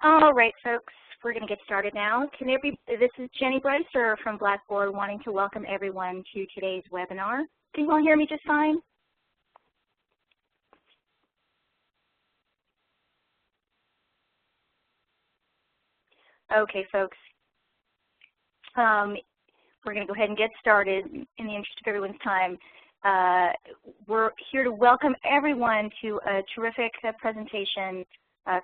All right, folks, we're going to get started now. This is Jenny Breister from Blackboard, wanting to welcome everyone to today's webinar. Can you all hear me just fine? Okay, folks. We're going to go ahead and get started in the interest of everyone's time. We're here to welcome everyone to a terrific presentation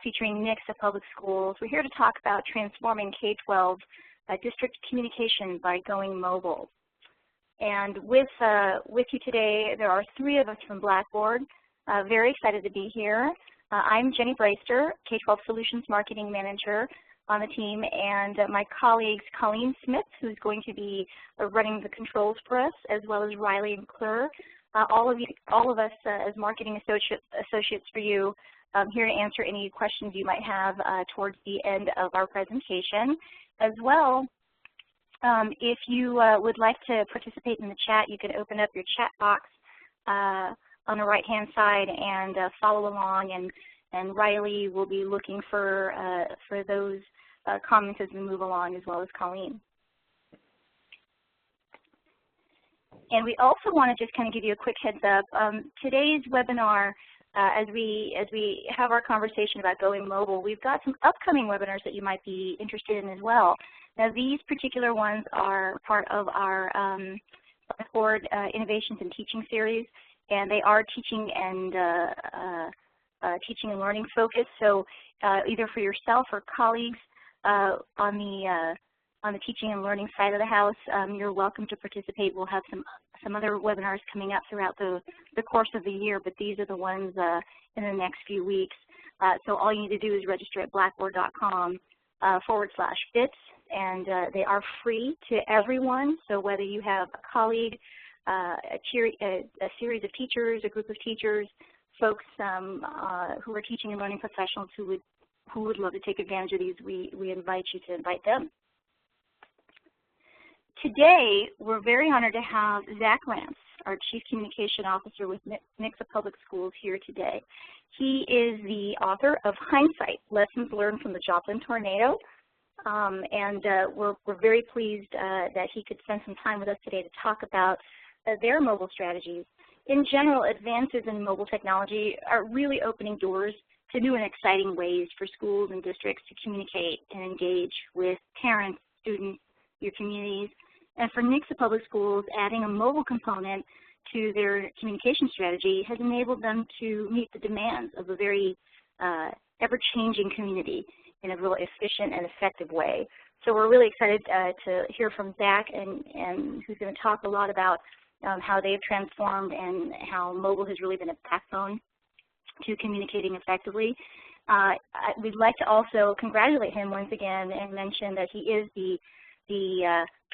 featuring Nixa Public Schools. We're here to talk about transforming K-12 district communication by going mobile. And with you today, there are three of us from Blackboard. Very excited to be here. I'm Jenny Breister, K-12 Solutions Marketing Manager on the team, and my colleagues Colleen Smith, who's going to be running the controls for us, as well as Riley and Claire. All of us as marketing associates for you, here to answer any questions you might have towards the end of our presentation. As well, if you would like to participate in the chat, you can open up your chat box on the right-hand side and follow along, and Riley will be looking for those comments as we move along, as well as Colleen. And we also want to just kind of give you a quick heads up. Today's webinar, as we have our conversation about going mobile, we've got some upcoming webinars that you might be interested in as well. Now, these particular ones are part of our Blackboard Innovations in Teaching series, and they are teaching and learning focused. So either for yourself or colleagues on the teaching and learning side of the house, you're welcome to participate. We'll have some other webinars coming up throughout the course of the year, but these are the ones in the next few weeks. So all you need to do is register at blackboard.com/bits, and they are free to everyone. So whether you have a colleague, a series of teachers, a group of teachers, folks who are teaching and learning professionals who would love to take advantage of these, we invite you to invite them. Today, we're very honored to have Zach Rance, our Chief Communication Officer with Nixa Public Schools, here today. He is the author of Hindsight, Lessons Learned from the Joplin Tornado, and we're very pleased that he could spend some time with us today to talk about their mobile strategies. In general, advances in mobile technology are really opening doors to new and exciting ways for schools and districts to communicate and engage with parents, students, your communities. And for Nixa Public Schools, adding a mobile component to their communication strategy has enabled them to meet the demands of a very ever-changing community in a real efficient and effective way. So we're really excited to hear from Zach, and who's going to talk a lot about how they've transformed and how mobile has really been a backbone to communicating effectively. We'd like to also congratulate him once again and mention that he is the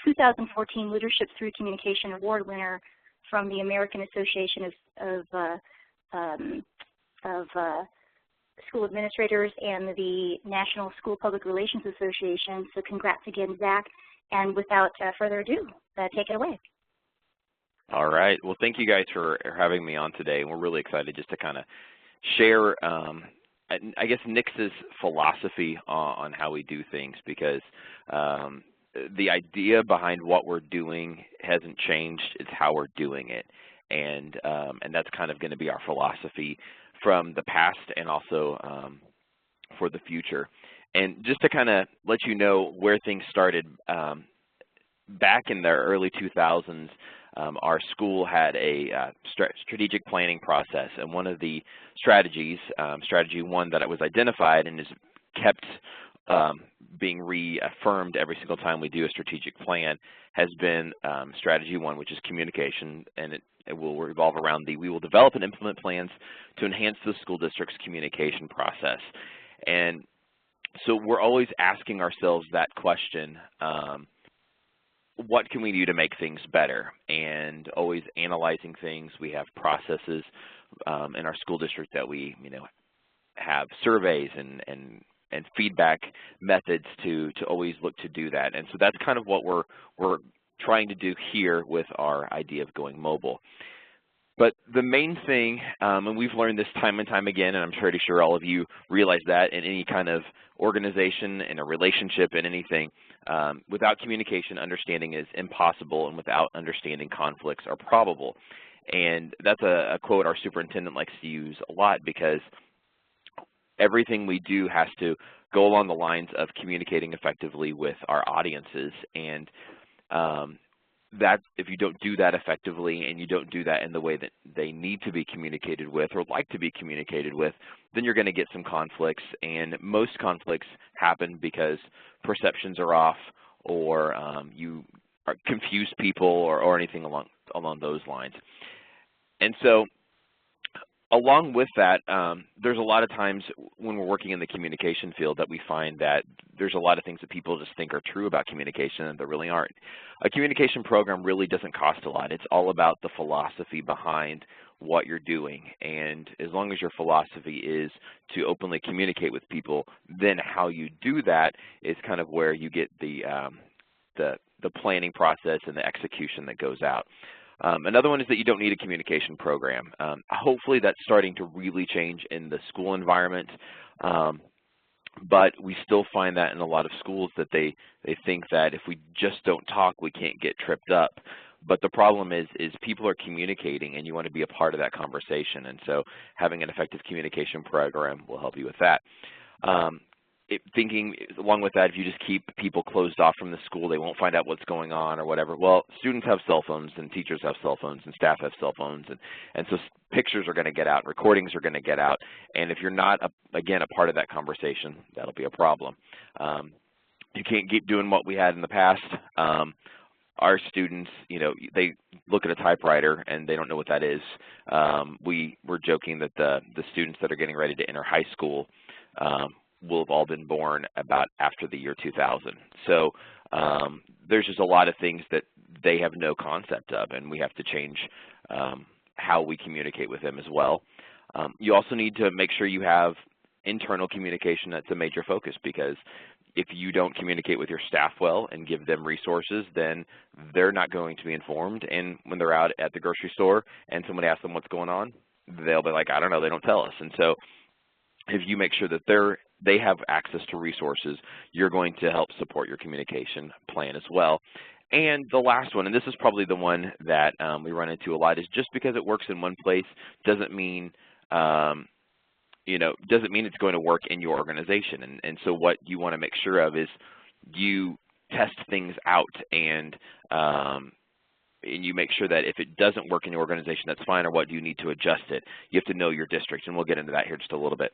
2014 Leadership Through Communication Award winner from the American Association of School Administrators and the National School Public Relations Association. So congrats again, Zach. And without further ado, take it away. All right. Well, thank you guys for having me on today. We're really excited just to kind of share, I guess, Nixa's philosophy on how we do things, because the idea behind what we're doing hasn't changed. It's how we're doing it, and that's kind of going to be our philosophy from the past and also for the future. And just to kind of let you know where things started, back in the early 2000s, our school had a strategic planning process, and one of the strategies, strategy one that was identified and is kept being reaffirmed every single time we do a strategic plan, has been strategy one, which is communication, and it will revolve around we will develop and implement plans to enhance the school district's communication process. And so we're always asking ourselves that question, what can we do to make things better, and always analyzing things. We have processes in our school district that we have surveys and feedback methods to always look to do that. And so that's kind of what we're trying to do here with our idea of going mobile. But the main thing, and we've learned this time and time again, and I'm pretty sure all of you realize that in any kind of organization, in a relationship, in anything, without communication, understanding is impossible, and without understanding, conflicts are probable. And that's a quote our superintendent likes to use a lot, because everything we do has to go along the lines of communicating effectively with our audiences. And that if you don't do that effectively, and you don't do that in the way that they need to be communicated with or like to be communicated with, then you're going to get some conflicts. And most conflicts happen because perceptions are off, or you confuse people, or anything along those lines. And so along with that, there's a lot of times when we're working in the communication field that we find that there's a lot of things that people just think are true about communication and that really aren't. A communication program really doesn't cost a lot. It's all about the philosophy behind what you're doing. And as long as your philosophy is to openly communicate with people, then how you do that is kind of where you get the planning process and the execution that goes out. Another one is that you don't need a communication program. Hopefully that's starting to really change in the school environment, but we still find that in a lot of schools that they think that if we just don't talk, we can't get tripped up. But the problem is people are communicating, and you want to be a part of that conversation. And so having an effective communication program will help you with that. Thinking along with that, if you just keep people closed off from the school, they won't find out what's going on or whatever. Well, students have cell phones, and teachers have cell phones, and staff have cell phones, and so pictures are going to get out, recordings are going to get out, and if you're not, again, a part of that conversation, that'll be a problem. You can't keep doing what we had in the past. Our students, they look at a typewriter and they don't know what that is. We were joking that the students that are getting ready to enter high school will have all been born about after the year 2000. So there's just a lot of things that they have no concept of, and we have to change how we communicate with them as well. You also need to make sure you have internal communication. That's a major focus, because if you don't communicate with your staff well and give them resources, then they're not going to be informed. And when they're out at the grocery store and somebody asks them what's going on, they'll be like, I don't know, they don't tell us. And so if you make sure that they have access to resources, you're going to help support your communication plan as well. And the last one, and this is probably the one that we run into a lot, is just because it works in one place doesn't mean doesn't mean it's going to work in your organization. And so what you want to make sure of is you test things out, and you make sure that if it doesn't work in your organization, that's fine, or what do you need to adjust it. You have to know your district, and we'll get into that here just a little bit.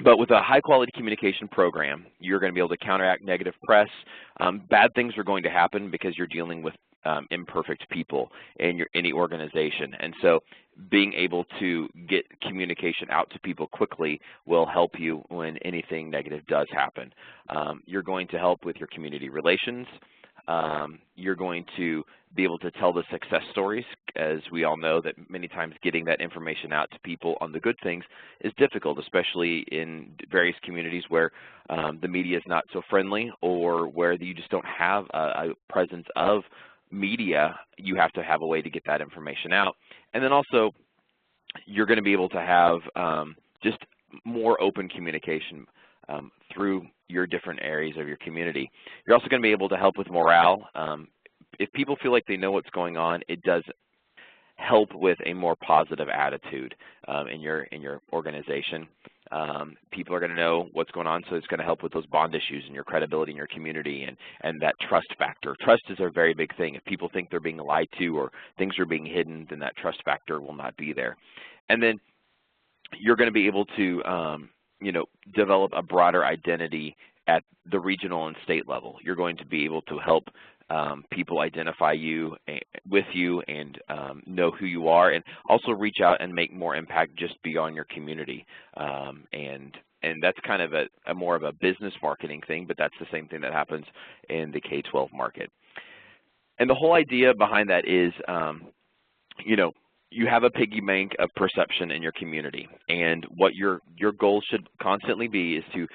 But with a high-quality communication program, you're going to be able to counteract negative press. Bad things are going to happen because you're dealing with imperfect people in any organization. And so being able to get communication out to people quickly will help you when anything negative does happen. You're going to help with your community relations. You're going to be able to tell the success stories, as we all know that many times getting that information out to people on the good things is difficult, especially in various communities where the media is not so friendly, or where you just don't have a presence of media. You have to have a way to get that information out. And then also, you're going to be able to have just more open communication through your different areas of your community. You're also going to be able to help with morale. If people feel like they know what's going on, it does help with a more positive attitude in your organization. People are going to know what's going on, so it's going to help with those bond issues and your credibility in your community, and that trust factor. Trust is a very big thing. If people think they're being lied to or things are being hidden, then that trust factor will not be there. And then you're going to be able to develop a broader identity at the regional and state level. You're going to be able to help people identify with you and know who you are, and also reach out and make more impact just beyond your community. And that's kind of a more of a business marketing thing, but that's the same thing that happens in the K-12 market. And the whole idea behind that is, you have a piggy bank of perception in your community, and what your goal should constantly be is to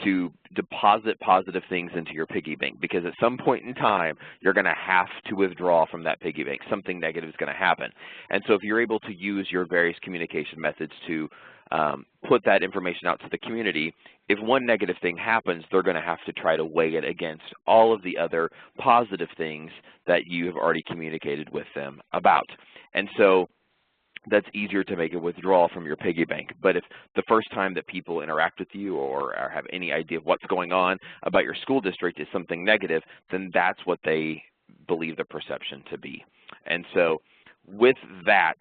to deposit positive things into your piggy bank, because at some point in time, you're going to have to withdraw from that piggy bank. Something negative is going to happen. And so if you're able to use your various communication methods to put that information out to the community, if one negative thing happens, they're going to have to try to weigh it against all of the other positive things that you have already communicated with them about. And so that's easier to make a withdrawal from your piggy bank. But if the first time that people interact with you or have any idea of what's going on about your school district is something negative, then that's what they believe the perception to be. And so with that,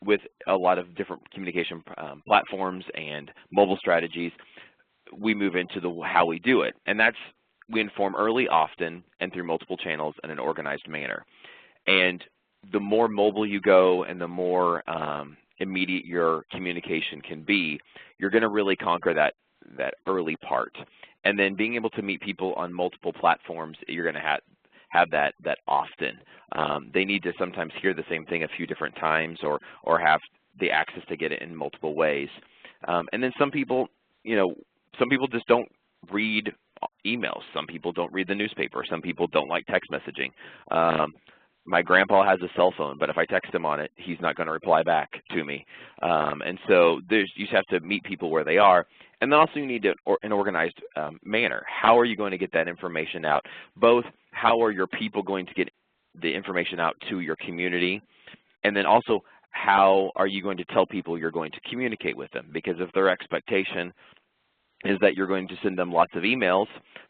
with a lot of different communication platforms and mobile strategies, we move into how we do it. And that's, we inform early, often, and through multiple channels in an organized manner. And the more mobile you go and the more immediate your communication can be, you're going to really conquer that early part. And then being able to meet people on multiple platforms, you're going to have that often. They need to sometimes hear the same thing a few different times or have the access to get it in multiple ways. And then some people, some people just don't read emails. Some people don't read the newspaper. Some people don't like text messaging. My grandpa has a cell phone, but if I text him on it, he's not going to reply back to me. And so you just have to meet people where they are. And then also you need an organized manner. How are you going to get that information out? Both how are your people going to get the information out to your community, and then also how are you going to tell people you're going to communicate with them? Because if their expectation is that you're going to send them lots of emails,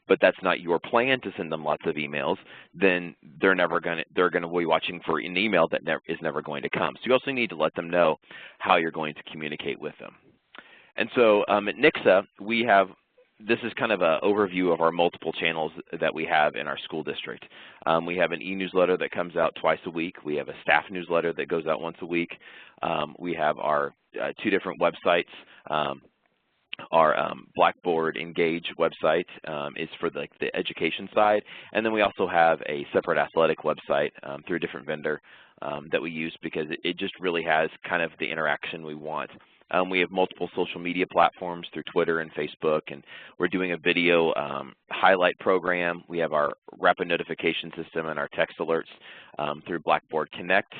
but that's not your plan to send them lots of emails, then they're going to be watching for an email that is never going to come. So you also need to let them know how you're going to communicate with them. And so at Nixa, this is kind of an overview of our multiple channels that we have in our school district. We have an e-newsletter that comes out twice a week. We have a staff newsletter that goes out once a week. We have our 2 different websites. Our Blackboard Engage website is for the education side, and then we also have a separate athletic website through a different vendor that we use because it just really has kind of the interaction we want. We have multiple social media platforms through Twitter and Facebook, and we're doing a video highlight program. We have our rapid notification system and our text alerts through Blackboard Connect,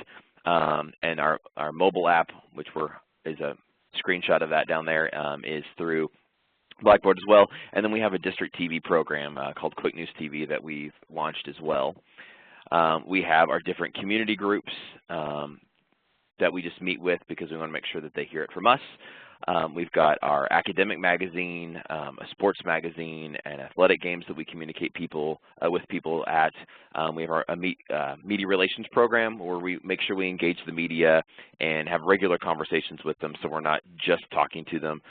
and our mobile app, which is a screenshot of that down there, is through Blackboard as well. And then we have a district TV program called Quick News TV that we've launched as well. We have our different community groups that we just meet with because we want to make sure that they hear it from us. We've got our academic magazine, a sports magazine, and athletic games that we communicate with people at. We have our media relations program where we make sure we engage the media and have regular conversations with them so we're not just talking to them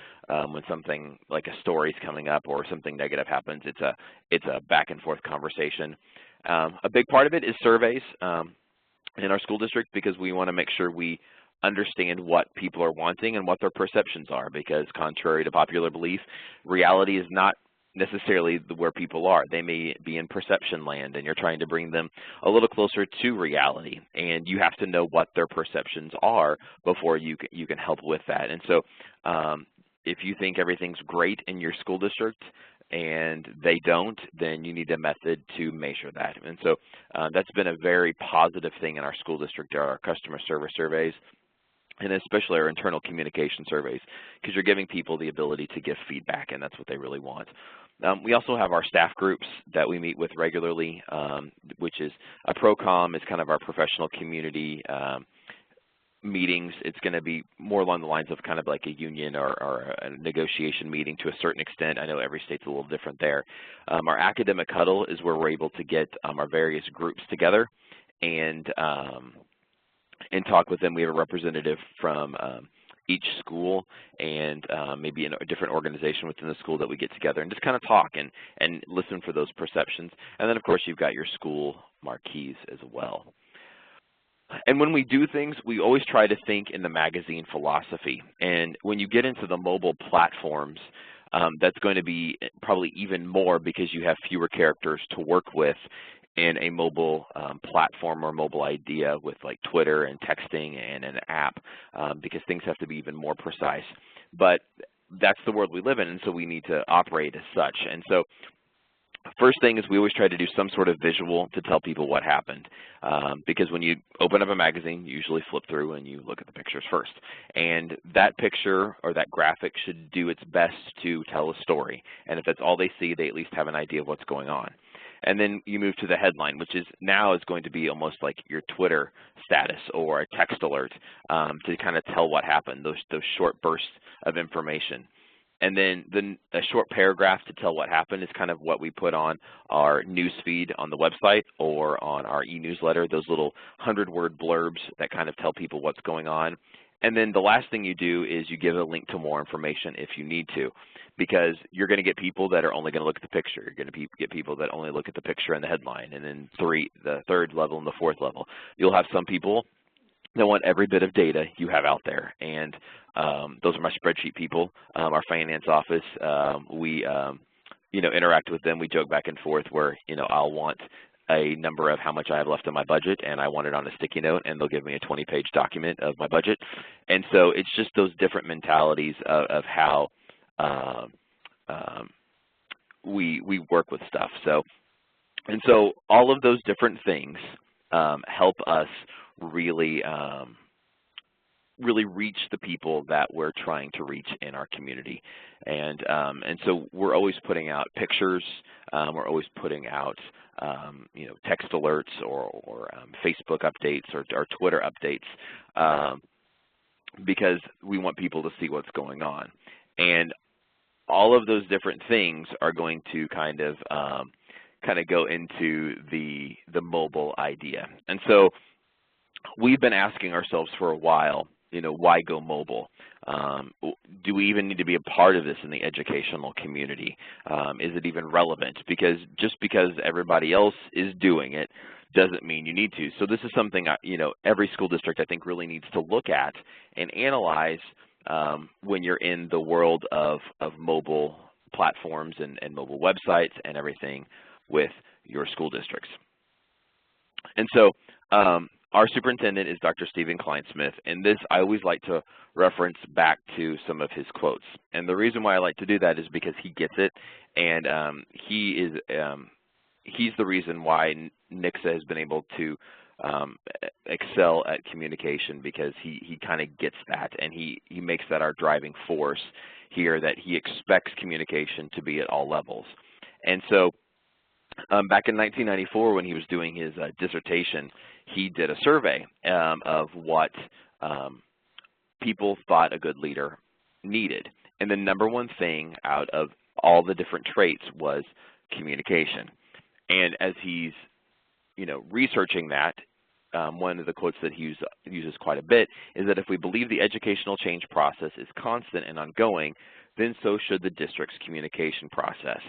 when something like a story is coming up or something negative happens. It's a back and forth conversation. A big part of it is surveys in our school district because we want to make sure we understand what people are wanting and what their perceptions are, because contrary to popular belief, reality is not necessarily where people are. They may be in perception land, and you're trying to bring them a little closer to reality, and you have to know what their perceptions are before you can help with that. And so if you think everything's great in your school district and they don't, then you need a method to measure that. And so that's been a very positive thing in our school district, our customer service surveys, and especially our internal communication surveys, because you're giving people the ability to give feedback, and that's what they really want. We also have our staff groups that we meet with regularly, which is a ProCom is kind of our professional community meetings. It's going to be more along the lines of kind of like a union or a negotiation meeting to a certain extent. I know every state's a little different there. Our academic huddle is where we're able to get our various groups together and talk with them. We have a representative from each school and maybe in a different organization within the school that we get together and just kind of talk and listen for those perceptions. And then, of course, you've got your school marquees as well. And when we do things, we always try to think in the magazine philosophy. And when you get into the mobile platforms, that's going to be probably even more because you have fewer characters to work with in a mobile platform or mobile idea with like Twitter and texting and an app because things have to be even more precise. But that's the world we live in, and so we need to operate as such. And so first thing is we always try to do some sort of visual to tell people what happened, because when you open up a magazine, you usually flip through and you look at the pictures first. And that picture or that graphic should do its best to tell a story. And if that's all they see, they at least have an idea of what's going on. And then you move to the headline, which is now is going to be almost like your Twitter status or a text alert to kind of tell what happened, those short bursts of information. And then a short paragraph to tell what happened is kind of what we put on our news feed on the website or on our e-newsletter, those little 100-word blurbs that kind of tell people what's going on. And then the last thing you do is you give a link to more information if you need to, because you're going to get people that are only going to look at the picture. You're going to get people that only look at the picture and the headline, and then the third level and the fourth level. You'll have some people that want every bit of data you have out there, and those are my spreadsheet people. Our finance office, we interact with them. We joke back and forth where I'll want a number of how much I have left in my budget, and I want it on a sticky note, and they'll give me a 20-page document of my budget. And so it's just those different mentalities of how we work with stuff. So all of those different things help us really reach the people that we're trying to reach in our community. And so we're always putting out pictures, we're always putting out text alerts or Facebook updates or Twitter updates, because we want people to see what's going on. And all of those different things are going to kind of go into the mobile idea. And so we've been asking ourselves for a while, why go mobile? Do we even need to be a part of this in the educational community? Is it even relevant? Because just because everybody else is doing it doesn't mean you need to. So this is something, every school district I think really needs to look at and analyze when you're in the world of mobile platforms and mobile websites and everything with your school districts. And so our superintendent is Dr. Stephen Kleinsmith, and this I always like to reference back to some of his quotes. And the reason why I like to do that is because he gets it, and he's the reason why Nixa has been able to excel at communication, because he kind of gets that, and he makes that our driving force here, that he expects communication to be at all levels. And so back in 1994, when he was doing his dissertation, he did a survey of what people thought a good leader needed. And the number one thing out of all the different traits was communication. And as he's researching that, one of the quotes that he uses quite a bit is that if we believe the educational change process is constant and ongoing, then so should the district's communication process.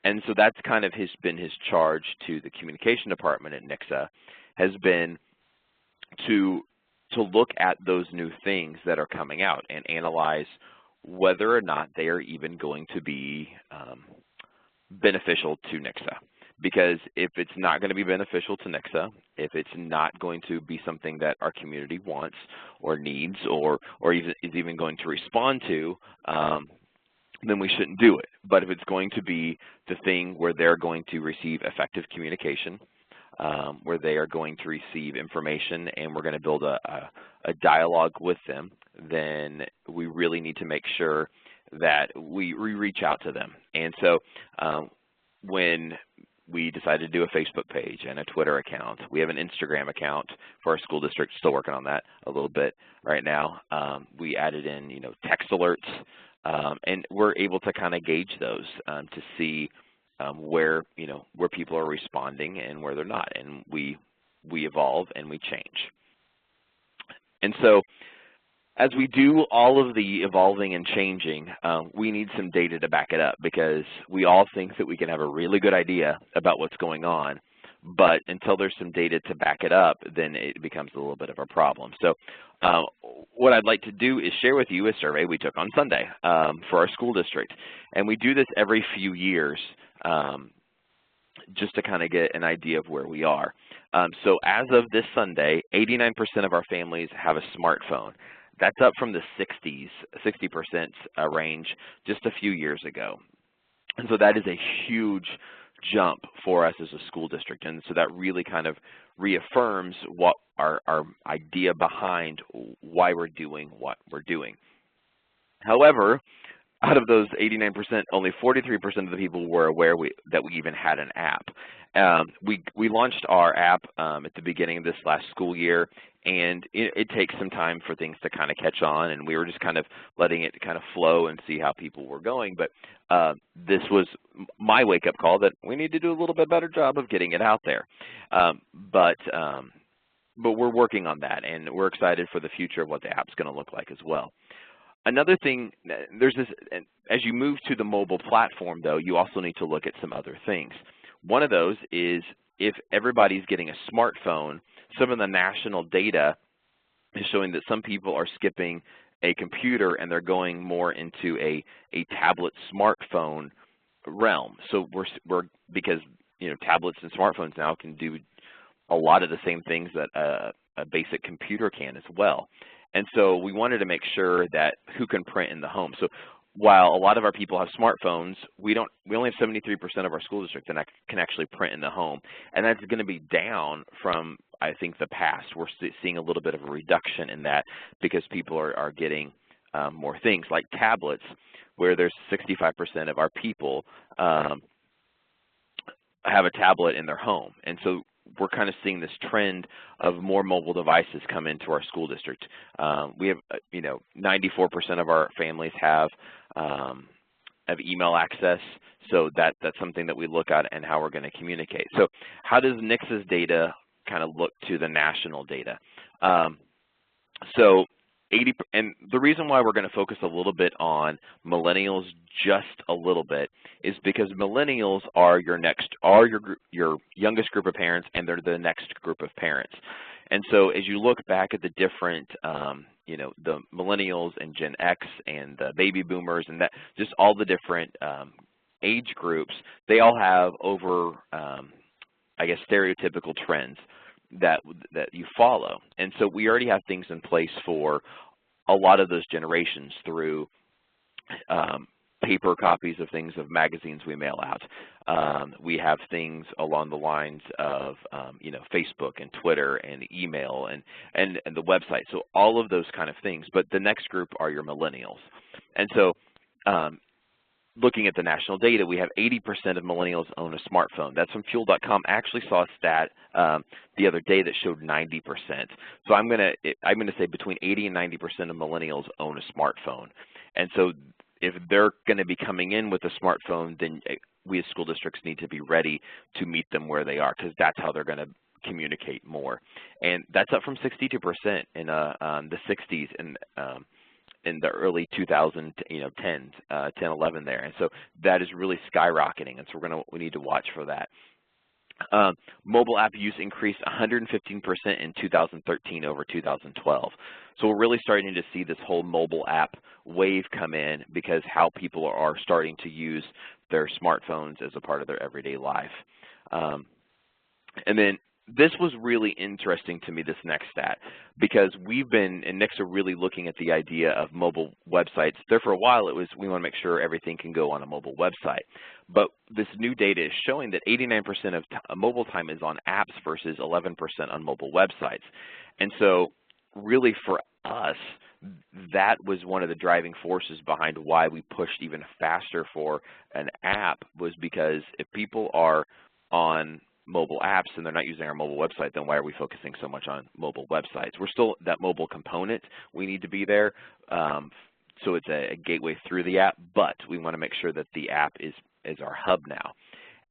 And so that's kind of been his charge to the communication department at Nixa, has been to look at those new things that are coming out and analyze whether or not they are even going to be beneficial to Nixa. Because if it's not going to be beneficial to Nixa, if it's not going to be something that our community wants or needs or even is even going to respond to, then we shouldn't do it. But if it's going to be the thing where they're going to receive effective communication, where they are going to receive information and we're going to build a dialogue with them, then we really need to make sure that we reach out to them. And so when we decided to do a Facebook page and a Twitter account, we have an Instagram account for our school district, still working on that a little bit right now. We added in text alerts, and we're able to kind of gauge those to see where people are responding and where they're not, and we evolve and we change. And so as we do all of the evolving and changing, we need some data to back it up, because we all think that we can have a really good idea about what's going on, but until there's some data to back it up, then it becomes a little bit of a problem. So what I'd like to do is share with you a survey we took on Sunday for our school district. And we do this every few years just to kind of get an idea of where we are. So as of this Sunday, 89% of our families have a smartphone. That's up from the 60% range just a few years ago. And so that is a huge jump for us as a school district. And so that really kind of reaffirms what our idea behind why we're doing what we're doing. However, out of those 89%, only 43% of the people were aware that we even had an app. We launched our app at the beginning of this last school year, and it takes some time for things to kind of catch on, and we were just kind of letting it kind of flow and see how people were going. But this was my wake-up call that we need to do a little bit better job of getting it out there. But we're working on that, and we're excited for the future of what the app's going to look like as well. Another thing, there's this, as you move to the mobile platform, though, you also need to look at some other things. One of those is if everybody's getting a smartphone, some of the national data is showing that some people are skipping a computer and they're going more into a tablet smartphone realm. So we're because tablets and smartphones now can do a lot of the same things that a basic computer can as well. And so we wanted to make sure that who can print in the home. So while a lot of our people have smartphones, we only have 73% of our school district that can actually print in the home. And that's going to be down from, I think, the past. We're seeing a little bit of a reduction in that because people are getting more things like tablets, where there's 65% of our people have a tablet in their home. And so we're kind of seeing this trend of more mobile devices come into our school district. We have, 94% of our families have email access, so that's something that we look at and how we're going to communicate. So how does Nixa's data kind of look to the national data? And the reason why we're going to focus a little bit on millennials just a little bit is because millennials are your youngest group of parents, and they're the next group of parents. And so as you look back at the different, the millennials and Gen X and the baby boomers and that, just all the different age groups, they all have over, stereotypical trends that you follow. And so we already have things in place for a lot of those generations through paper copies of things of magazines we mail out. We have things along the lines of Facebook and Twitter and email and the website. So all of those kind of things. But the next group are your millennials. And so looking at the national data, we have 80% of millennials own a smartphone. That's from Fuel.com. I actually saw a stat the other day that showed 90%. So I'm going to say between 80 and 90% of millennials own a smartphone. And so if they're going to be coming in with a smartphone, then we as school districts need to be ready to meet them where they are, because that's how they're going to communicate more. And that's up from 62% in the 60s and in the early 2010s, 10, 11 there. And so that is really skyrocketing, and so we need to watch for that. Mobile app use increased 115% in 2013 over 2012. So we're really starting to see this whole mobile app wave come in because how people are starting to use their smartphones as a part of their everyday life. And then this was really interesting to me, this next stat, because we've been in Nixa really looking at the idea of mobile websites. There for a while it was we want to make sure everything can go on a mobile website. But this new data is showing that 89% of mobile time is on apps versus 11% on mobile websites. And so really for us, that was one of the driving forces behind why we pushed even faster for an app, was because if people are on mobile apps and they're not using our mobile website, then why are we focusing so much on mobile websites? We're still that mobile component. We need to be there. So it's a gateway through the app, but we want to make sure that the app is our hub now.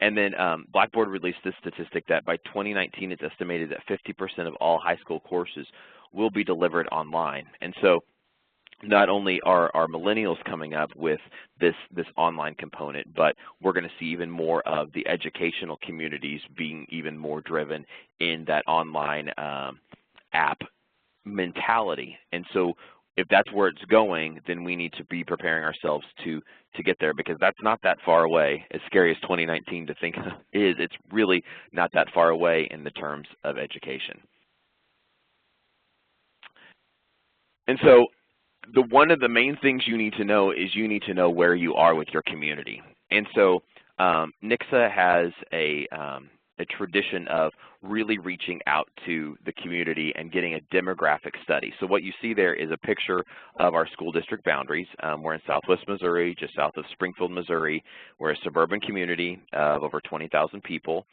And then Blackboard released this statistic that by 2019, it's estimated that 50% of all high school courses will be delivered online. And so not only are our millennials coming up with this online component, but we're going to see even more of the educational communities being even more driven in that online app mentality. And so if that's where it's going, then we need to be preparing ourselves to get there, because that's not that far away. As scary as 2019 to think is, it's really not that far away in the terms of education. And so one of the main things you need to know is you need to know where you are with your community. And so Nixa has a tradition of really reaching out to the community and getting a demographic study. So what you see there is a picture of our school district boundaries. We're in Southwest Missouri, just south of Springfield, Missouri. We're a suburban community of over 20,000 people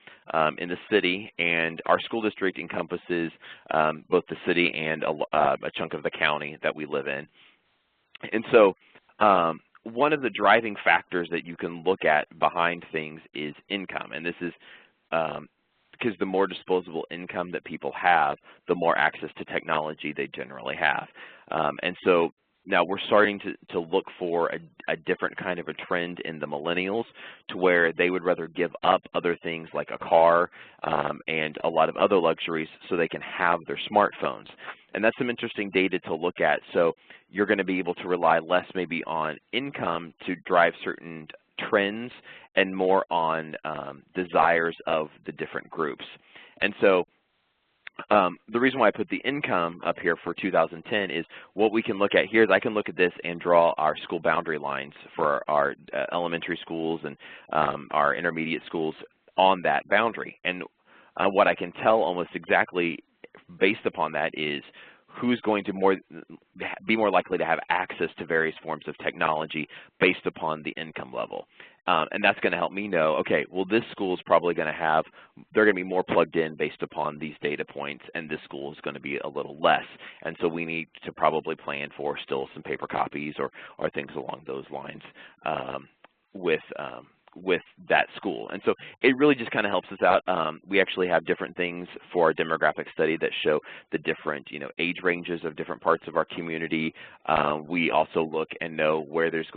in the city, and our school district encompasses both the city and a chunk of the county that we live in. And so one of the driving factors that you can look at behind things is income, and this is because the more disposable income that people have, the more access to technology they generally have. And so now we're starting to look for a different kind of a trend in the millennials, to where they would rather give up other things like a car and a lot of other luxuries so they can have their smartphones. And that's some interesting data to look at. So you're going to be able to rely less maybe on income to drive certain trends and more on desires of the different groups. And so the reason why I put the income up here for 2010 is what we can look at here is I can look at this and draw our school boundary lines for our elementary schools and our intermediate schools on that boundary. And what I can tell almost exactly based upon that is who's going to be more likely to have access to various forms of technology based upon the income level. And that's going to help me know, okay, well, this school is probably going to have, they're going to be more plugged in based upon these data points, and this school is going to be a little less. And so we need to probably plan for still some paper copies or things along those lines with that school. And so it really just kind of helps us out. We actually have different things for our demographic study that show the different, age ranges of different parts of our community. We also look and know where there's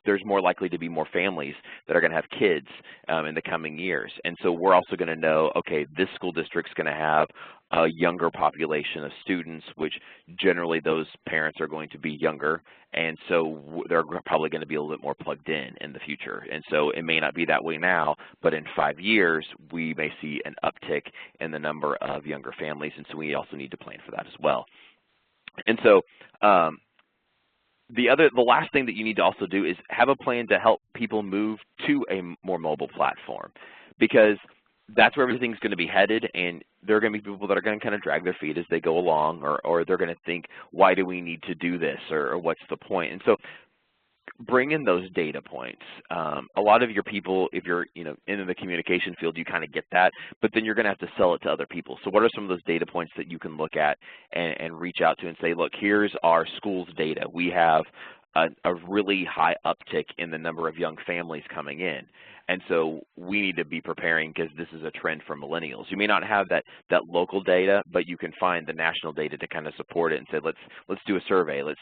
there's more likely to be more families that are going to have kids in the coming years. And so we're also going to know, okay, this school district's going to have a younger population of students, which generally those parents are going to be younger, and so they're probably going to be a little bit more plugged in the future. And so it may not be that way now, but in 5 years, we may see an uptick in the number of younger families, and so we also need to plan for that as well. And so the last thing that you need to also do is have a plan to help people move to a more mobile platform, because that's where everything's going to be headed, and there are going to be people that are going to kind of drag their feet as they go along, or they're going to think, why do we need to do this, or what's the point? And so bring in those data points. A lot of your people, if you're in the communication field, you kind of get that, but then you're going to have to sell it to other people. So what are some of those data points that you can look at and reach out to and say, look, here's our school's data. We have a really high uptick in the number of young families coming in. And so we need to be preparing, because this is a trend for millennials. You may not have that local data, but you can find the national data to kind of support it and say, let's do a survey, let's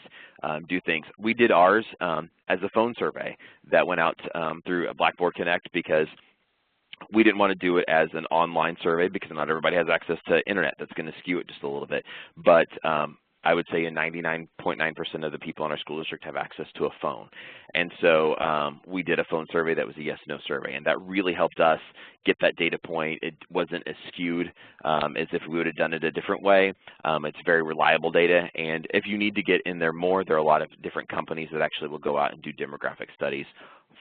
do things. We did ours as a phone survey that went out through Blackboard Connect, because we didn't want to do it as an online survey because not everybody has access to internet. That's going to skew it just a little bit. But I would say 99.9% of the people in our school district have access to a phone. And so we did a phone survey that was a yes-no survey, and that really helped us get that data point. It wasn't as skewed as if we would have done it a different way. It's very reliable data, and if you need to get in there more, there are a lot of different companies that actually will go out and do demographic studies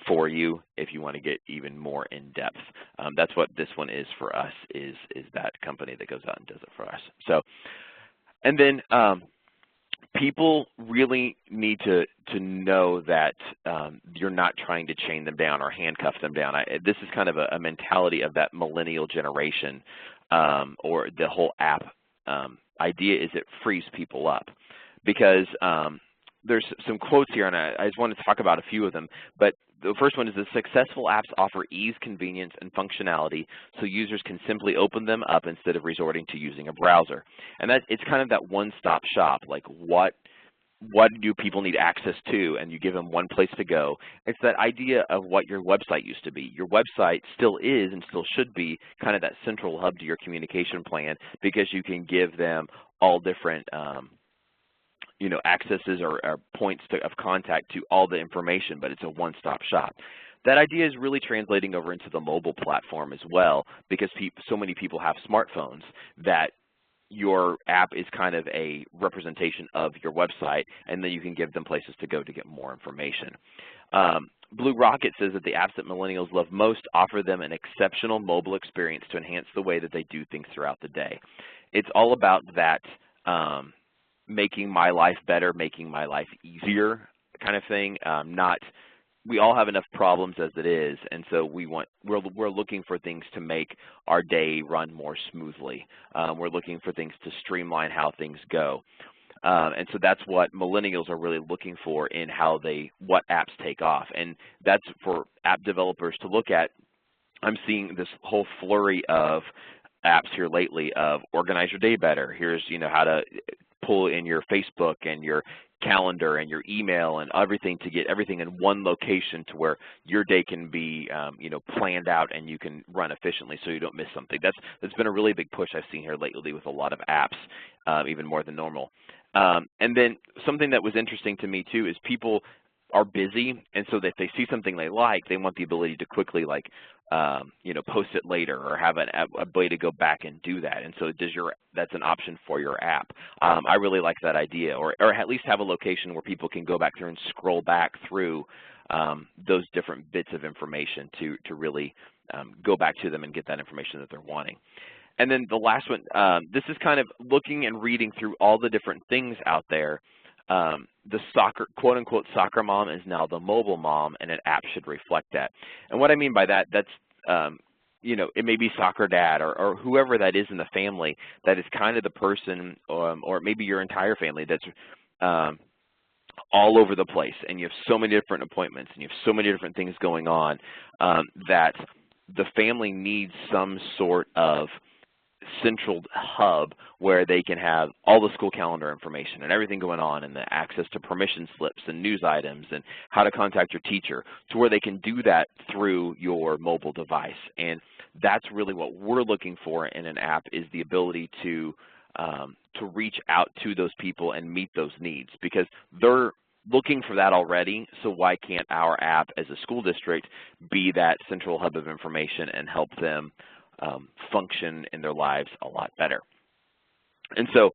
for you if you want to get even more in depth. That's what this one is for us, is that company that goes out and does it for us. So, and then people really need to know that you're not trying to chain them down or handcuff them down. This is kind of a mentality of that millennial generation, or the whole app idea is it frees people up. Because there's some quotes here, and I just wanted to talk about a few of them. But the first one is, the successful apps offer ease, convenience, and functionality so users can simply open them up instead of resorting to using a browser. And it's kind of that one-stop shop, like what do people need access to, and you give them one place to go. It's that idea of what your website used to be. Your website still is and still should be kind of that central hub to your communication plan, because you can give them all different accesses or points of contact to all the information, but it's a one-stop shop. That idea is really translating over into the mobile platform as well, because so many people have smartphones that your app is kind of a representation of your website, and then you can give them places to go to get more information. Blue Rocket says that the apps that millennials love most offer them an exceptional mobile experience to enhance the way that they do things throughout the day. It's all about that making my life better, making my life easier kind of thing. We all have enough problems as it is, and so we're looking for things to make our day run more smoothly. We're looking for things to streamline how things go. And so that's what millennials are really looking for in what apps take off. And that's for app developers to look at. I'm seeing this whole flurry of apps here lately of organize your day better. Here's, how to pull in your Facebook and your calendar and your email and everything to get everything in one location to where your day can be, planned out and you can run efficiently so you don't miss something. That's been a really big push I've seen here lately with a lot of apps, even more than normal. And then something that was interesting to me too is people are busy, and so if they see something they like, they want the ability to quickly post it later or have a way to go back and do that. And so that's an option for your app. I really like that idea, or at least have a location where people can go back through and scroll back through those different bits of information to really go back to them and get that information that they're wanting. And then the last one, this is kind of looking and reading through all the different things out there. The quote-unquote soccer mom is now the mobile mom, and an app should reflect that. And what I mean by that, that's, it may be soccer dad or whoever that is in the family that is kind of the person, or maybe your entire family that's all over the place, and you have so many different appointments, and you have so many different things going on that the family needs some sort of central hub where they can have all the school calendar information and everything going on, and the access to permission slips and news items and how to contact your teacher, to where they can do that through your mobile device. And that's really what we're looking for in an app, is the ability to reach out to those people and meet those needs, because they're looking for that already. So why can't our app as a school district be that central hub of information and help them function in their lives a lot better? And so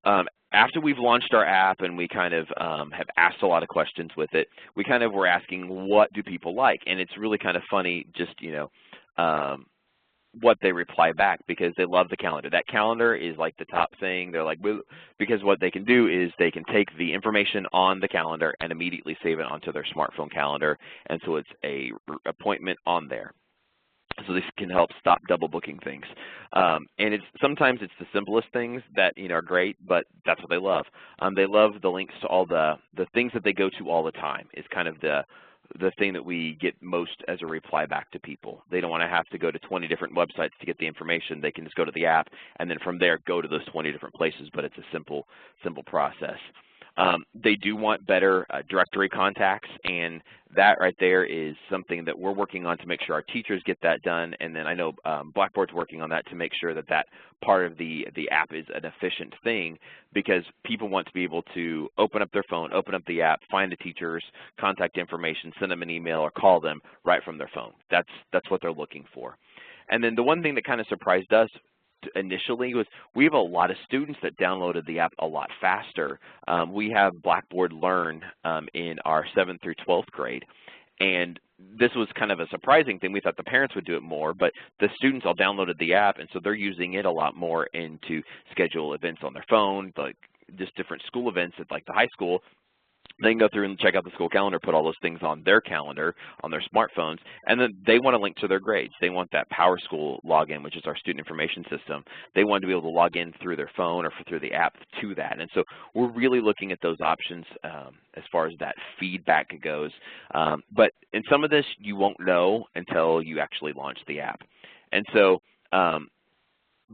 after we've launched our app and we kind of have asked a lot of questions with it, we kind of were asking, what do people like? And it's really kind of funny just, what they reply back, because they love the calendar. That calendar is like the top thing. They're like, because what they can do is they can take the information on the calendar and immediately save it onto their smartphone calendar, and so it's a appointment on there. So this can help stop double booking things. And sometimes it's the simplest things that are great, but that's what they love. They love the links to all the things that they go to all the time. Is kind of the thing that we get most as a reply back to people. They don't want to have to go to 20 different websites to get the information. They can just go to the app and then from there go to those 20 different places, but it's a simple process. They do want better directory contacts, and that right there is something that we're working on to make sure our teachers get that done. And then I know Blackboard's working on that to make sure that that part of the app is an efficient thing, because people want to be able to open up their phone, open up the app, find the teacher's contact information, send them an email or call them right from their phone. That's what they're looking for. And then the one thing that kind of surprised us initially was we have a lot of students that downloaded the app a lot faster. We have Blackboard Learn in our 7th through 12th grade, and this was kind of a surprising thing. We thought the parents would do it more, but the students all downloaded the app, and so they're using it a lot more to schedule events on their phone, like just different school events at like the high school. They can go through and check out the school calendar, put all those things on their calendar, on their smartphones, and then they want to link to their grades. They want that PowerSchool login, which is our student information system. They want to be able to log in through their phone or through the app to that. And so we're really looking at those options as far as that feedback goes. But in some of this, you won't know until you actually launch the app. And so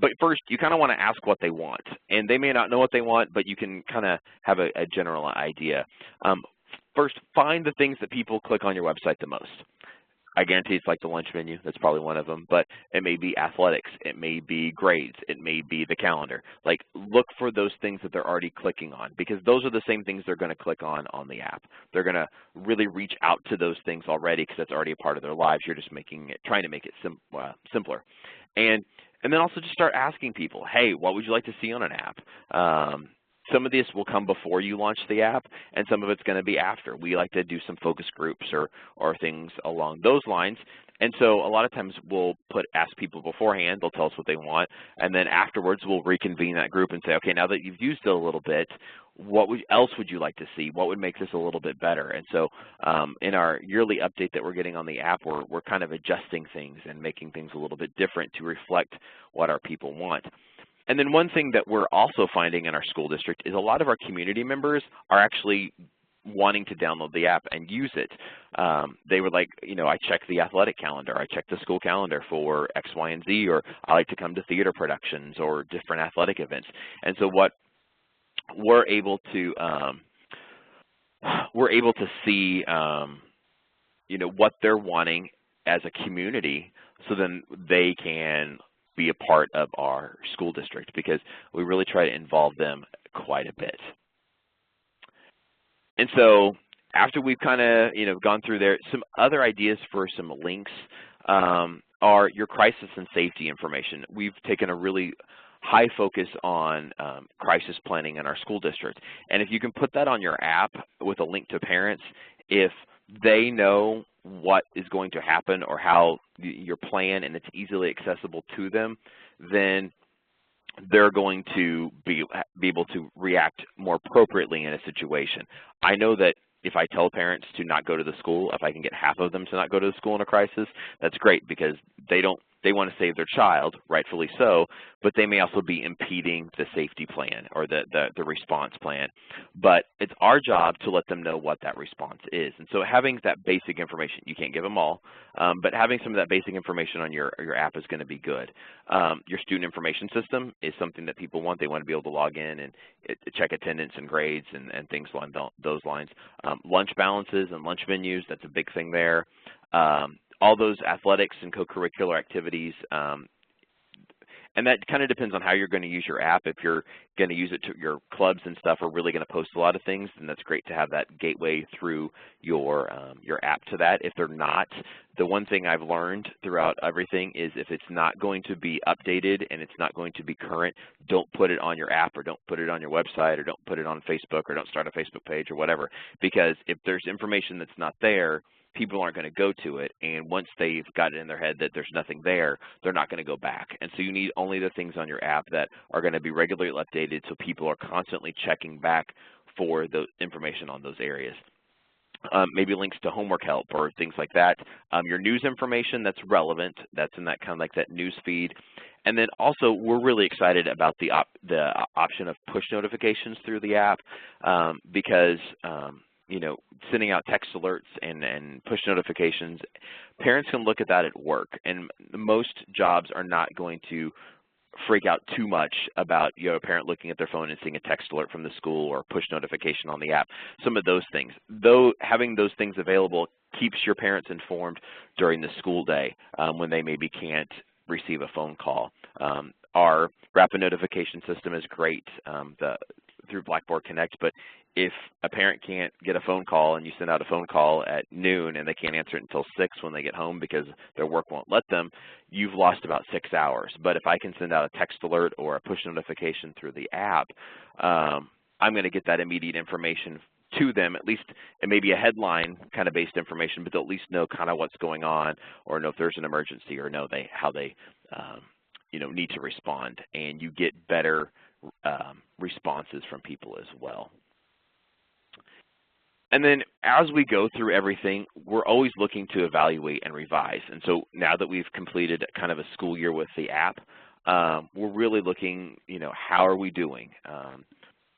but first, you kind of want to ask what they want, and they may not know what they want, but you can kind of have a general idea. First, find the things that people click on your website the most. I guarantee it's like the lunch menu. That's probably one of them, but it may be athletics. It may be grades. It may be the calendar. Like, look for those things that they're already clicking on, because those are the same things they're going to click on the app. They're going to really reach out to those things already because that's already a part of their lives. You're just trying to make it simpler. And And then also just start asking people, hey, what would you like to see on an app? Some of this will come before you launch the app, and some of it's going to be after. We like to do some focus groups or things along those lines. And so a lot of times we'll ask people beforehand, they'll tell us what they want, and then afterwards we'll reconvene that group and say, okay, now that you've used it a little bit, what else would you like to see? What would make this a little bit better? And so in our yearly update that we're getting on the app, we're kind of adjusting things and making things a little bit different to reflect what our people want. And then one thing that we're also finding in our school district is a lot of our community members are actually wanting to download the app and use it. They were like, you know, I check the athletic calendar, I check the school calendar for X, Y, and Z, or I like to come to theater productions or different athletic events. And so what we're able to see, you know, what they're wanting as a community, so then they can be a part of our school district, because we really try to involve them quite a bit. And so after we've kind of, you know, gone through there, some other ideas for some links are your crisis and safety information. We've taken a really high focus on crisis planning in our school district. And if you can put that on your app with a link to parents, if they know what is going to happen or how your plan and it's easily accessible to them, then they're going to be able to react more appropriately in a situation. I know that if I tell parents to not go to the school, if I can get half of them to not go to the school in a crisis, that's great, because they want to save their child, rightfully so, but they may also be impeding the safety plan or the response plan. But it's our job to let them know what that response is. And so having that basic information, you can't give them all, but having some of that basic information on your app is going to be good. Your student information system is something that people want. They want to be able to log in and check attendance and grades and things along those lines. Lunch balances and lunch menus, that's a big thing there. All those athletics and co-curricular activities, and that kind of depends on how you're going to use your app. If you're going to use it to your clubs and stuff are really going to post a lot of things, then that's great to have that gateway through your app to that. If they're not, the one thing I've learned throughout everything is if it's not going to be updated and it's not going to be current, don't put it on your app, or don't put it on your website, or don't put it on Facebook, or don't start a Facebook page or whatever. Because if there's information that's not there, people aren't going to go to it, and once they've got it in their head that there's nothing there, they're not going to go back. And so you need only the things on your app that are going to be regularly updated, so people are constantly checking back for the information on those areas. Maybe links to homework help or things like that. Your news information that's relevant, that's in that kind of like that news feed. And then also, we're really excited about the option of push notifications through the app, because you know, sending out text alerts and push notifications, parents can look at that at work, and most jobs are not going to freak out too much about, you know, a parent looking at their phone and seeing a text alert from the school or push notification on the app. Some of those things, though, having those things available keeps your parents informed during the school day when they maybe can't receive a phone call. Our rapid notification system is great through Blackboard Connect, but if a parent can't get a phone call and you send out a phone call at noon and they can't answer it until 6 when they get home because their work won't let them, you've lost about 6 hours. But if I can send out a text alert or a push notification through the app, I'm going to get that immediate information to them, at least it may be a headline kind of based information, but they'll at least know kind of what's going on, or know if there's an emergency, or know how they you know, need to respond. And you get better responses from people as well. And then as we go through everything, we're always looking to evaluate and revise. And so now that we've completed kind of a school year with the app, we're really looking, you know, how are we doing?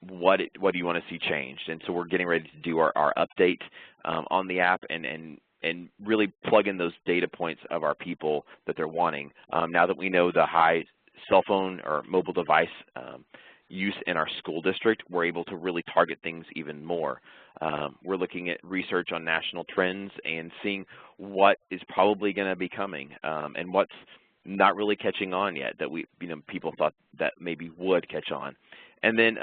What do you want to see changed? And so we're getting ready to do our update on the app and really plug in those data points of our people that they're wanting. Now that we know the high cell phone or mobile device use in our school district, we're able to really target things even more. We're looking at research on national trends and seeing what is probably going to be coming and what's not really catching on yet that people thought that maybe would catch on. And then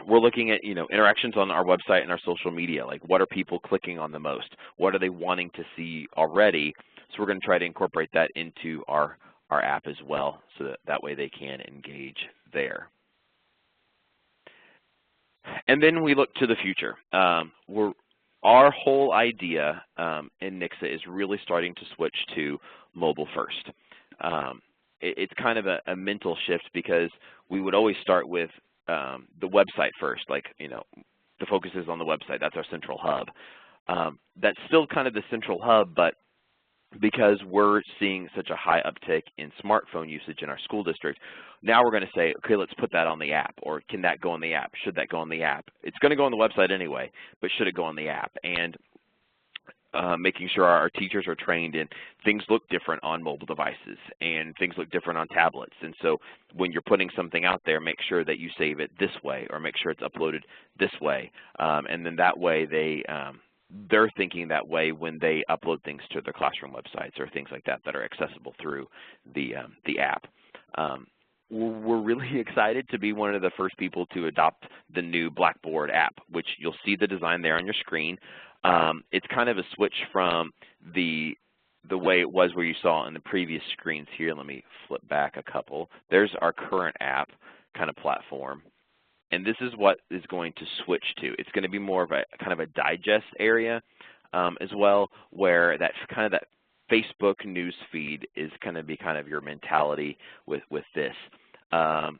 we're looking at, you know, interactions on our website and our social media, like what are people clicking on the most? What are they wanting to see already? So we're going to try to incorporate that into our our app as well, so that way they can engage there. And then we look to the future. Our whole idea in Nixa is really starting to switch to mobile first. It's kind of a mental shift because we would always start with the website first, like, the focus is on the website. That's our central hub. That's still kind of the central hub, but because we're seeing such a high uptick in smartphone usage in our school district, now we're going to say, okay, let's put that on the app, or can that go on the app? Should that go on the app? It's going to go on the website anyway, but should it go on the app? And making sure our teachers are trained in things look different on mobile devices and things look different on tablets. And so when you're putting something out there, make sure that you save it this way or make sure it's uploaded this way. And then that way they're thinking that way when they upload things to their classroom websites or things like that that are accessible through the app. We're really excited to be one of the first people to adopt the new Blackboard app, which you'll see the design there on your screen. It's kind of a switch from the way it was where you saw in the previous screens here. Let me flip back a couple. There's our current app kind of platform. And this is what is going to switch to. It's going to be more of a kind of a digest area as well, where that Facebook news feed is going to be kind of your mentality with this. Oh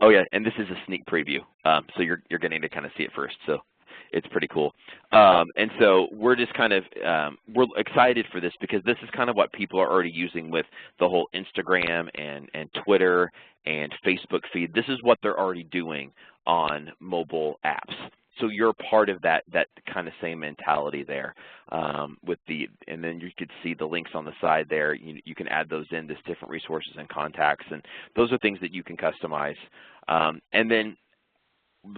yeah, and this is a sneak preview, so you're getting to kind of see it first. So it's pretty cool. And so we're just kind of we're excited for this because this is kind of what people are already using with the whole Instagram and Twitter and Facebook feed. This is what they're already doing on mobile apps. So you're part of that kind of same mentality there. And then you could see the links on the side there. You can add those in, this different resources and contacts, and those are things that you can customize. And then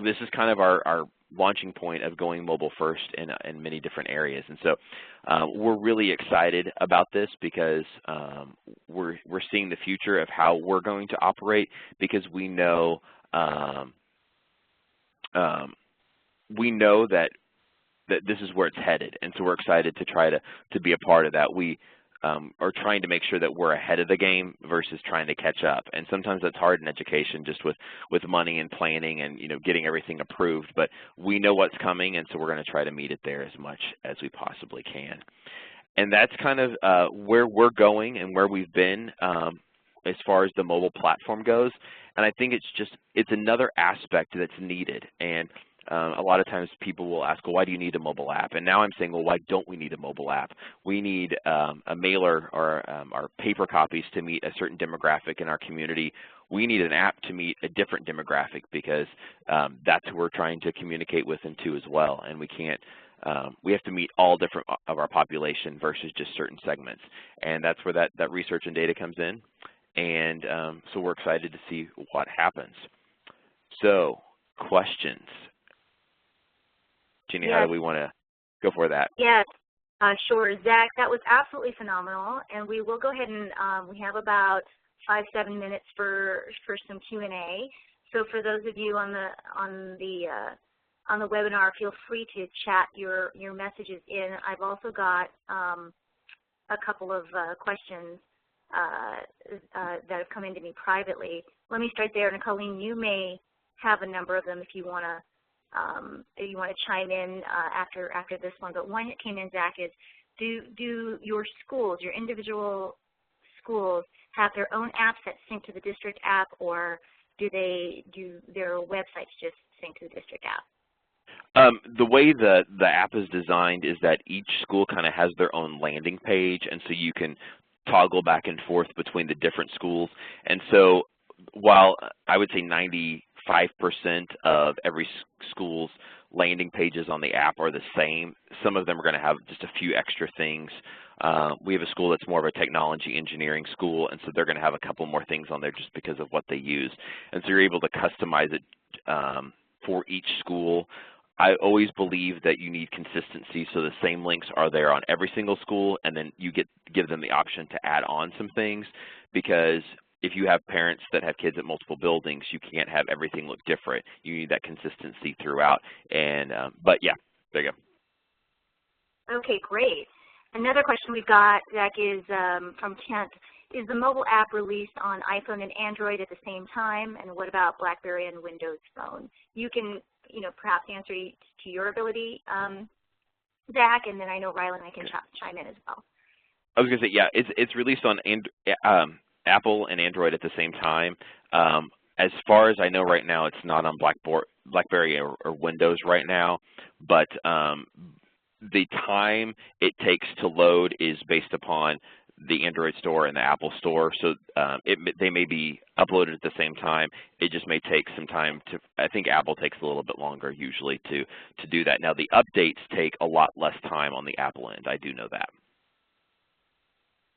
this is kind of our launching point of going mobile first in many different areas. And so we're really excited about this because we're seeing the future of how we're going to operate, because we know that this is where it's headed, and so we're excited to try to be a part of that. We are trying to make sure that we're ahead of the game versus trying to catch up, and sometimes that's hard in education, just with money and planning and getting everything approved. But we know what's coming, and so we're going to try to meet it there as much as we possibly can. And that's kind of where we're going and where we've been as far as the mobile platform goes. And I think it's another aspect that's needed. And a lot of times people will ask, well, why do you need a mobile app? And now I'm saying, well, why don't we need a mobile app? We need a mailer or our paper copies to meet a certain demographic in our community. We need an app to meet a different demographic, because that's who we're trying to communicate with and to as well. And we can't, we have to meet all different of our population versus just certain segments. And that's where that research and data comes in. And so we're excited to see what happens. So, questions? Jeannie, how do we want to go for that? Yes, sure. Zach, that was absolutely phenomenal. And we will go ahead and we have about 5-7 minutes for some Q&A. So for those of you on the webinar, feel free to chat your messages in. I've also got a couple of questions that have come into me privately. Let me start there, and Colleen, you may have a number of them if you want to chime in after this one. But one that came in, Zach, is do your schools, your individual schools, have their own apps that sync to the district app, or do their websites just sync to the district app? The way the app is designed is that each school kind of has their own landing page, and so you can toggle back and forth between the different schools. And so while I would say 95% of every school's landing pages on the app are the same, some of them are going to have just a few extra things. We have a school that's more of a technology engineering school, and so they're going to have a couple more things on there just because of what they use. And so you're able to customize it for each school. I always believe that you need consistency, so the same links are there on every single school, and then you give them the option to add on some things, because if you have parents that have kids at multiple buildings, you can't have everything look different. You need that consistency throughout. And but yeah, there you go. Okay, great. Another question we've got, Zach, is from Kent. is the mobile app released on iPhone and Android at the same time? And what about BlackBerry and Windows Phone? You can, perhaps answer to your ability, Zach, and then I know Rylan, I can chime in as well. I was going to say, yeah, it's released on Apple and Android at the same time. As far as I know right now, it's not on BlackBerry or Windows right now, but the time it takes to load is based upon the Android store and the Apple store, so they may be uploaded at the same time. It just may take some time to, I think Apple takes a little bit longer usually to do that. Now the updates take a lot less time on the Apple end, I do know that.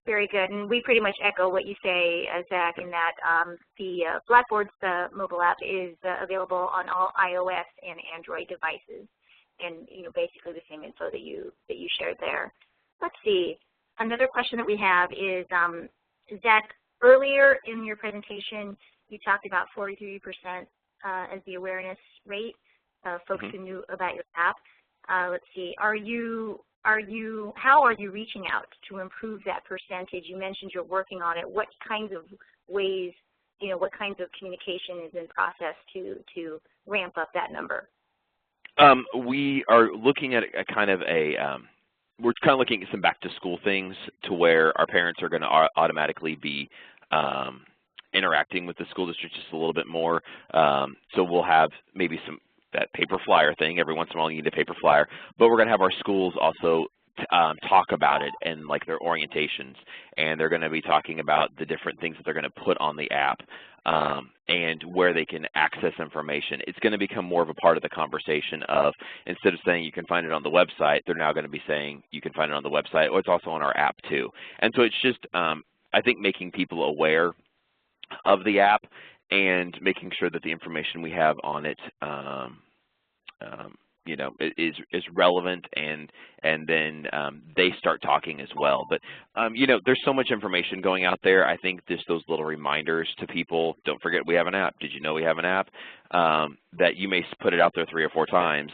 Very good, and we pretty much echo what you say, Zach, in that the Blackboard's mobile app is available on all iOS and Android devices, and basically the same info that you shared there. Let's see. Another question that we have is, Zach, earlier in your presentation, you talked about 43% as the awareness rate of folks who knew about your app. Let's see. How are you reaching out to improve that percentage? You mentioned you're working on it. What kinds of ways, what kinds of communication is in process to ramp up that number? We are looking at we're kind of looking at some back-to-school things to where our parents are going to automatically be interacting with the school district just a little bit more. So we'll have maybe that paper flyer thing. Every once in a while you need a paper flyer. But we're going to have our schools also talk about it in like their orientations. And they're going to be talking about the different things that they're going to put on the app and where they can access information. It's going to become more of a part of the conversation of, instead of saying you can find it on the website, they're now going to be saying you can find it on the website, or it's also on our app too. And so it's just, I think, making people aware of the app and making sure that the information we have on it is relevant, and then they start talking as well. But there's so much information going out there. I think just those little reminders to people, don't forget we have an app. Did you know we have an app? That you may put it out there 3 or 4 times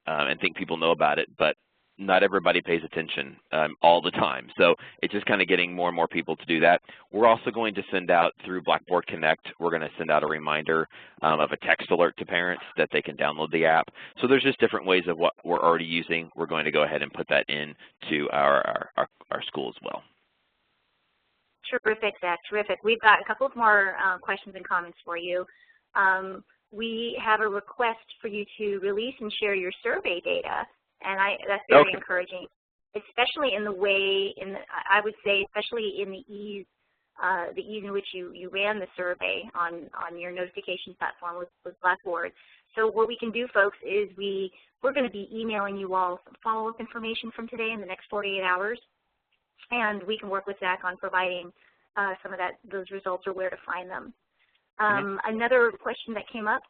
and think people know about it, but not everybody pays attention all the time. So it's just kind of getting more and more people to do that. We're also going to send out through Blackboard Connect, we're going to send out a reminder of a text alert to parents that they can download the app. So there's just different ways of what we're already using. We're going to go ahead and put that into our school as well. Terrific, Zach, terrific. We've got a couple of more questions and comments for you. We have a request for you to release and share your survey data. And that's very encouraging, especially in the way, I would say, especially in the ease in which you ran the survey on your notification platform with Blackboard. So what we can do, folks, is we're going to be emailing you all some follow-up information from today in the next 48 hours, and we can work with Zach on providing some of those results or where to find them. Another question that came up.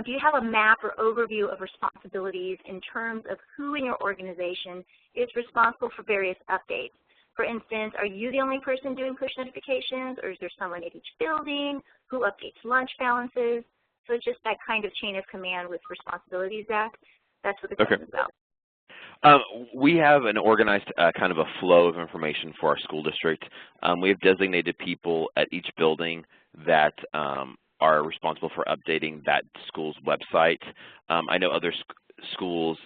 Do you have a map or overview of responsibilities in terms of who in your organization is responsible for various updates? For instance, are you the only person doing push notifications, or is there someone at each building who updates lunch balances? So it's just that kind of chain of command with responsibilities, Zach. That's what the question is about. We have an organized kind of a flow of information for our school district. We have designated people at each building that are responsible for updating that school's website. I know other schools,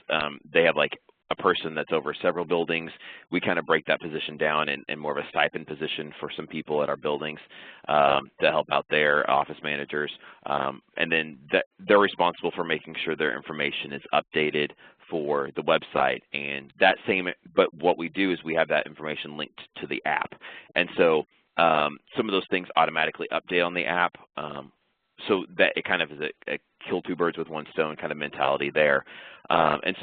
they have like a person that's over several buildings. We kind of break that position down in more of a stipend position for some people at our buildings to help out their office managers. And then they're responsible for making sure their information is updated for the website. And that but what we do is we have that information linked to the app. And so some of those things automatically update on the app. So that it kind of is a kill 2 birds with 1 stone kind of mentality there. And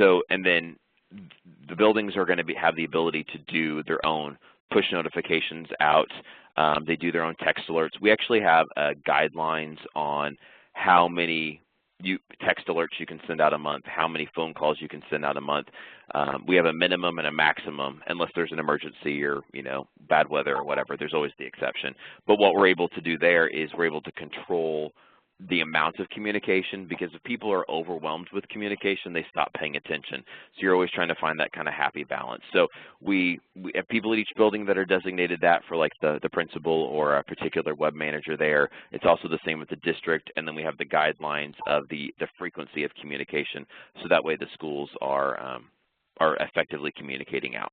then the buildings are going to have the ability to do their own push notifications out. They do their own text alerts. We actually have guidelines on how many text alerts you can send out a month, how many phone calls you can send out a month. We have a minimum and a maximum, unless there's an emergency or bad weather or whatever. There's always the exception. But what we're able to do there is we're able to control the amount of communication, because if people are overwhelmed with communication, they stop paying attention. So you're always trying to find that kind of happy balance. So we have people at each building that are designated that for like the principal or a particular web manager there. It's also the same with the district, and then we have the guidelines of the frequency of communication, so that way the schools are effectively communicating out.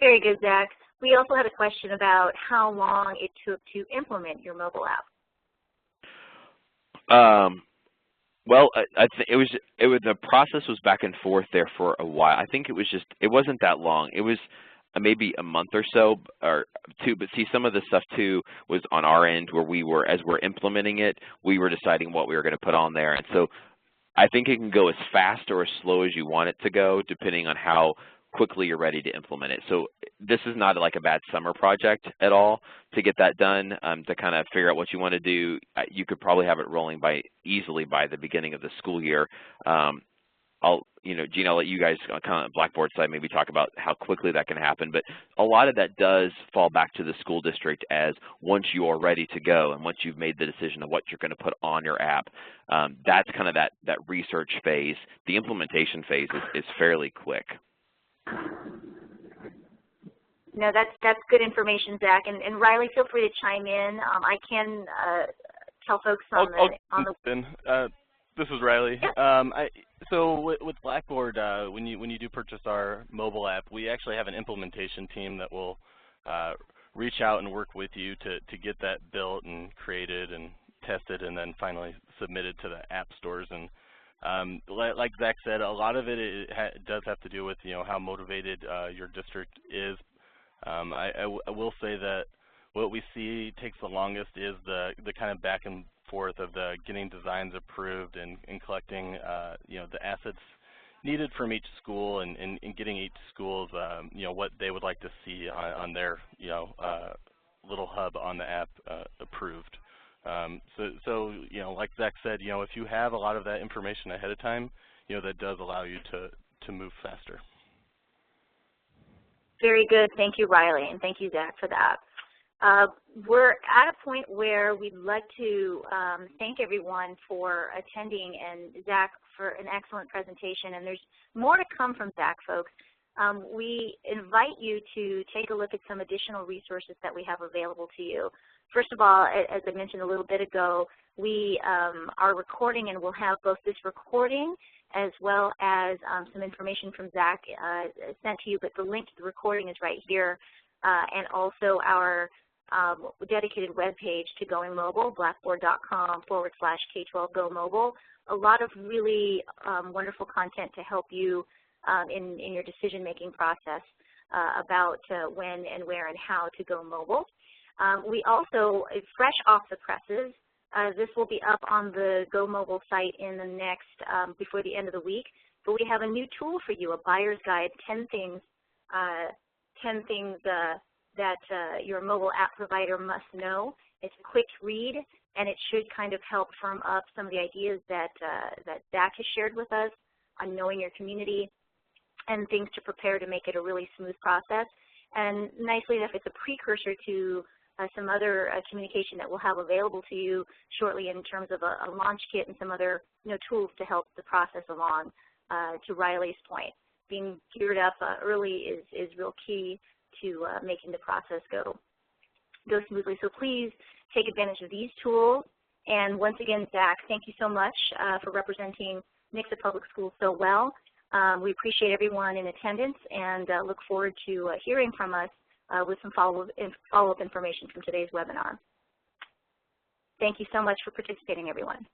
Very good, Zach. We also had a question about how long it took to implement your mobile app. Well, the process was back and forth there for a while. I think it wasn't that long. It was maybe a month or so or two, but see, some of the stuff too was on our end where as we're implementing it, we were deciding what we were going to put on there. And so I think it can go as fast or as slow as you want it to go, depending on how quickly you're ready to implement it. So this is not like a bad summer project at all to get that done, to kind of figure out what you want to do. You could probably have it rolling easily by the beginning of the school year. Gina, I'll let you guys kind of Blackboard side maybe talk about how quickly that can happen, but a lot of that does fall back to the school district as once you are ready to go and once you've made the decision of what you're going to put on your app, that's kind of that research phase. The implementation phase is fairly quick. No, that's good information, Zach. And Riley, feel free to chime in. I can tell folks on the. This is Riley. Yeah. So with Blackboard, when you do purchase our mobile app, we actually have an implementation team that will reach out and work with you to get that built and created and tested, and then finally submitted to the app stores. And like Zach said, a lot of it does have to do with how motivated your district is. I will say that what we see takes the longest is the kind of back and forth of the getting designs approved and collecting the assets needed from each school and getting each school's what they would like to see on their little hub on the app approved. So like Zach said, if you have a lot of that information ahead of time, that does allow you to move faster. Very good. Thank you, Riley, and thank you, Zach, for that. We're at a point where we'd like to thank everyone for attending, and Zach for an excellent presentation. And there's more to come from Zach, folks. We invite you to take a look at some additional resources that we have available to you. First of all, as I mentioned a little bit ago, we are recording, and we'll have both this recording as well as some information from Zach sent to you, but the link to the recording is right here, and also our dedicated web page to Going Mobile, blackboard.com/K12Go Mobile. A lot of really wonderful content to help you in your decision-making process about when and where and how to go mobile. We also, fresh off the presses, this will be up on the Go Mobile site in the next, before the end of the week, but we have a new tool for you, a buyer's guide, 10 things that your mobile app provider must know. It's a quick read, and it should kind of help firm up some of the ideas that Zach has shared with us on knowing your community and things to prepare to make it a really smooth process. And nicely enough, it's a precursor to some other communication that we'll have available to you shortly in terms of a launch kit and some other tools to help the process along. To Riley's point, being geared up early is real key to making the process go smoothly. So please take advantage of these tools. And once again, Zach, thank you so much for representing Nixa Public Schools so well. We appreciate everyone in attendance and look forward to hearing from us with some follow-up information from today's webinar. Thank you so much for participating, everyone.